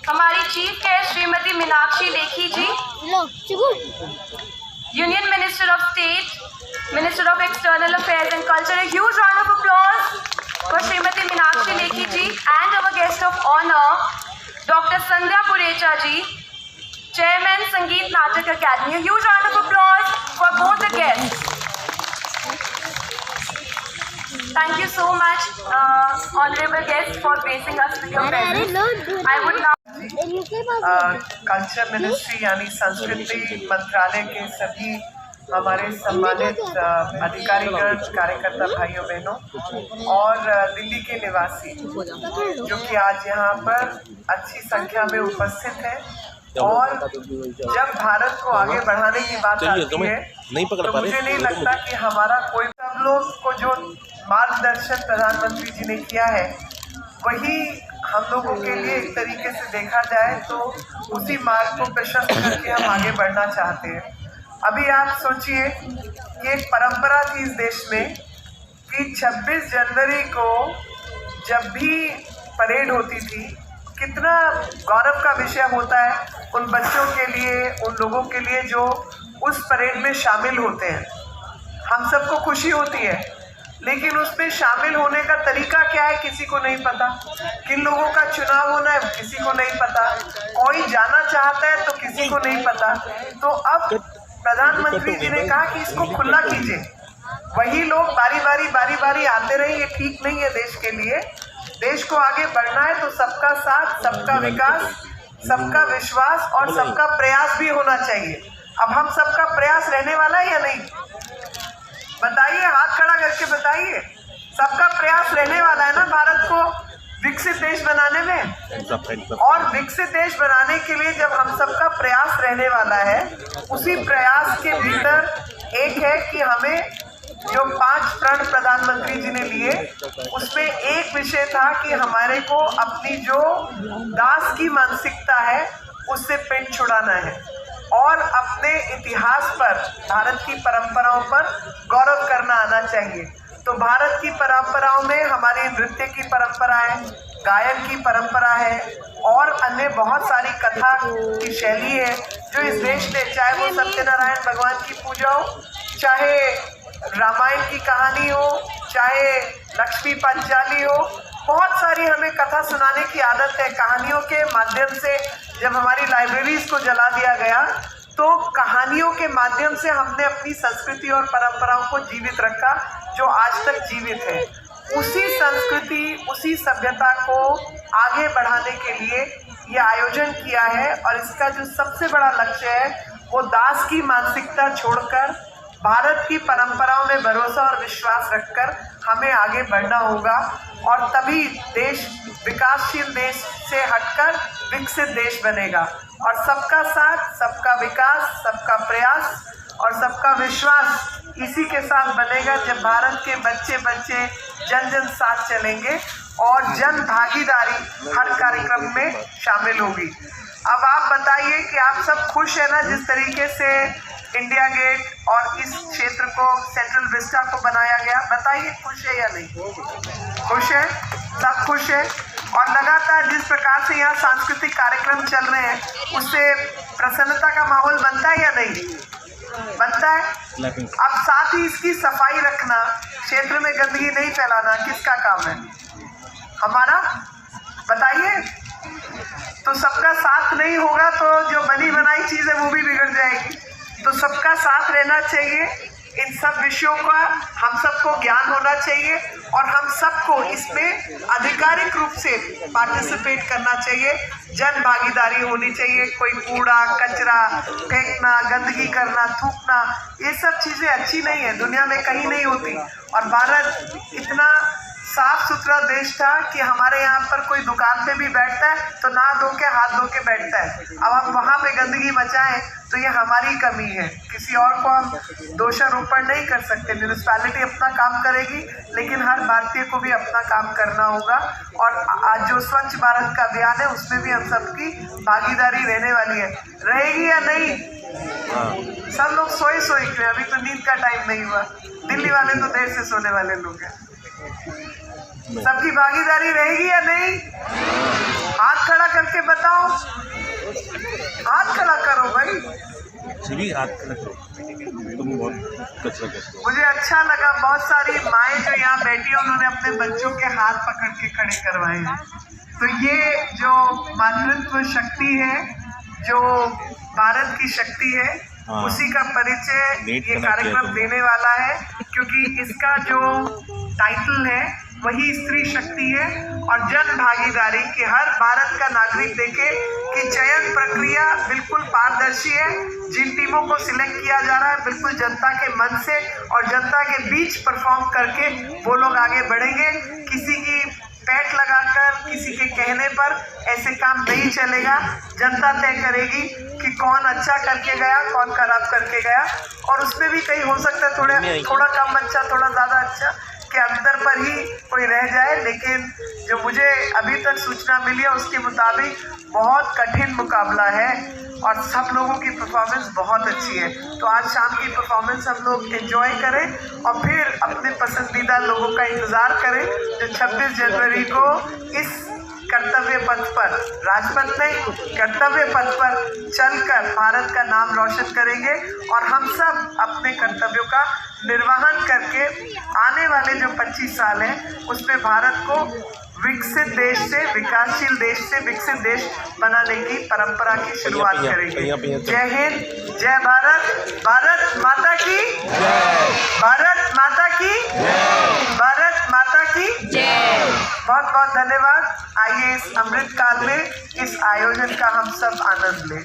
हमारी chief guest Shrimati Meenakshi Lekhi ji, union minister of state, minister of external affairs and culture. A huge round of applause for Srimati Meenakshi Lekhi ji and our guest of honor, Dr. Sandhya Purecha ji, Chairman Sangeet Natak Academy. A huge round of applause for both the guests. Thank you so much, honorable guests, for gracing us with your presence. I would now culture ministry यानी संस्कृति मंत्रालय के सभी हमारे सम्मानित अधिकारीगण, कार्यकर्ता भाइयों बहनों और दिल्ली के निवासी जो कि आज यहाँ पर अच्छी संख्या में उपस्थित हैं, और जब भारत को आगे बढ़ाने की बात आती है तो मुझे नहीं लगता कि हमारा कोई, सब लोग को जो मार्गदर्शन प्रधानमंत्री जी ने किया है वही हम लोगों के लिए एक तरीके से देखा जाए तो उसी मार्ग को प्रशस्त करके हम आगे बढ़ना चाहते हैं। अभी आप सोचिए कि एक परंपरा थी इस देश में कि 26 जनवरी को जब भी परेड होती थी, कितना गौरव का विषय होता है उन बच्चों के लिए, उन लोगों के लिए जो उस परेड में शामिल होते हैं। हम सबको खुशी होती है, लेकिन उसमें शामिल होने का तरीका क्या है किसी को नहीं पता। किन लोगों का चुनाव होना है किसी को नहीं पता, कोई जाना चाहता है तो किसी को नहीं पता। तो अब प्रधानमंत्री जी ने कहा कि इसको खुला कीजिए, वही लोग बारी बारी आते रहे, ये ठीक नहीं है देश के लिए। देश को आगे बढ़ना है तो सबका साथ, सबका विकास, सबका विश्वास और सबका प्रयास भी होना चाहिए। अब हम सबका प्रयास रहने वाला है या नहीं, बताइए, हाथ खड़ा करके बताइए। सबका प्रयास रहने वाला है ना भारत को विकसित देश बनाने में। और विकसित देश बनाने के लिए जब हम सबका प्रयास रहने वाला है, उसी प्रयास के भीतर एक है कि हमें जो 5 प्रण प्रधानमंत्री जी ने लिए, उसमें एक विषय था कि हमारे को अपनी जो दास की मानसिकता है उससे पिंड छुड़ाना है और अपने इतिहास पर, भारत की परंपराओं पर गौरव करना आना चाहिए। तो भारत की परंपराओं में हमारी नृत्य की परंपरा है, गायन की परंपरा है और अन्य बहुत सारी कथा की शैली है जो इस देश ने, चाहे वो सत्यनारायण भगवान की पूजा हो, चाहे रामायण की कहानी हो, चाहे लक्ष्मी पंचाली हो, बहुत सारी हमें कथा सुनाने की आदत है। कहानियों के माध्यम से जब हमारी लाइब्रेरीज को जला दिया गया तो कहानियों के माध्यम से हमने अपनी संस्कृति और परंपराओं को जीवित रखा जो आज तक जीवित है। उसी संस्कृति, उसी सभ्यता को आगे बढ़ाने के लिए ये आयोजन किया है और इसका जो सबसे बड़ा लक्ष्य है वो दास की मानसिकता छोड़कर भारत की परंपराओं में भरोसा और विश्वास रखकर हमें आगे बढ़ना होगा, और तभी देश विकासशील देश से हटकर विकसित देश बनेगा। और सबका साथ, सबका विकास, सबका प्रयास और सबका विश्वास इसी के साथ बनेगा जब भारत के बच्चे बच्चे जन जन साथ चलेंगे और जन भागीदारी हर कार्यक्रम में शामिल होगी। अब आप बताइए कि आप सब खुश है ना जिस तरीके से इंडिया गेट और इस क्षेत्र को, सेंट्रल विस्टा को बनाया गया? बताइए, खुश है या नहीं? खुश है, सब खुश है। और लगातार जिस प्रकार से यहाँ सांस्कृतिक कार्यक्रम चल रहे हैं उससे प्रसन्नता का माहौल बनता है या नहीं बनता है? अब साथ ही इसकी सफाई रखना, क्षेत्र में गंदगी नहीं फैलाना किसका काम है? हमारा। बताइए। तो सबका साथ नहीं होगा तो जो बनी बनाई चीज़ है वो भी बिगड़ जाएगी। तो सबका साथ रहना चाहिए, इन सब विषयों का हम सबको ज्ञान होना चाहिए और हम सबको इसमें आधिकारिक रूप से पार्टिसिपेट करना चाहिए। जन भागीदारी होनी चाहिए। कोई कूड़ा कचरा फेंकना, गंदगी करना, थूकना, ये सब चीज़ें अच्छी नहीं है, दुनिया में कहीं नहीं होती। और भारत इतना साफ सुथरा देश था कि हमारे यहाँ पर कोई दुकान पे भी बैठता है तो नहा धो के, हाथ धो के बैठता है। अब हम वहाँ पे गंदगी मचाएं तो ये हमारी कमी है, किसी और को हम दोषारोपण नहीं कर सकते। म्यूनिसिपैलिटी अपना काम करेगी, लेकिन हर भारतीय को भी अपना काम करना होगा। और आज जो स्वच्छ भारत का अभियान है उसमें भी हम सबकी भागीदारी रहने वाली है। रहेगी या नहीं? सब लोग सोए के, अभी तो नींद का टाइम नहीं हुआ। दिल्ली वाले तो देर से सोने वाले लोग हैं। सबकी भागीदारी रहेगी या नहीं? हाथ खड़ा खड़ा करके बताओ, हाथ खड़ा करो भाई। भी हाथ करो, तुम बहुत कचरा करते हो। मुझे अच्छा लगा, बहुत सारी माएँ जो यहाँ बैठी उन्होंने अपने बच्चों के हाथ पकड़ के खड़े करवाए हैं। तो ये जो मातृत्व शक्ति है, जो भारत की शक्ति है, हाँ। उसी का परिचय ये कार्यक्रम देने वाला है, क्योंकि इसका जो टाइटल है वही स्त्री शक्ति है और जन भागीदारी की। हर भारत का नागरिक देखे कि चयन प्रक्रिया बिल्कुल पारदर्शी है। जिन टीमों को सिलेक्ट किया जा रहा है बिल्कुल जनता के मन से और जनता के बीच परफॉर्म करके वो लोग आगे बढ़ेंगे। किसी की पैठ लगाकर, किसी के कहने पर ऐसे काम नहीं चलेगा। जनता तय करेगी कि कौन अच्छा करके गया, कौन खराब करके गया, और उसमें भी कहीं हो सकता है थोड़ा कम अच्छा, थोड़ा ज़्यादा अच्छा के अंतर पर ही कोई रह जाए। लेकिन जो मुझे अभी तक सूचना मिली है उसके मुताबिक बहुत कठिन मुकाबला है और सब लोगों की परफॉर्मेंस बहुत अच्छी है। तो आज शाम की परफॉर्मेंस हम लोग एंजॉय करें और फिर अपने पसंदीदा लोगों का इंतज़ार करें जो 26 जनवरी को इस कर्तव्य पथ पर, राजपथ नहीं, कर्तव्य पथ पर चलकर भारत का नाम रोशन करेंगे और हम सब अपने कर्तव्यों का निर्वहन करके आने वाले जो 25 साल हैं उसमें भारत को विकसित देश से, विकासशील देश से विकसित देश बनाने की परंपरा की शुरुआत करेंगे। जय हिंद, जय भारत, भारत माता की जय, भारत माता की जय, भारत माता की जय। बहुत बहुत धन्यवाद। आइए इस अमृत काल में इस आयोजन का हम सब आनंद लें।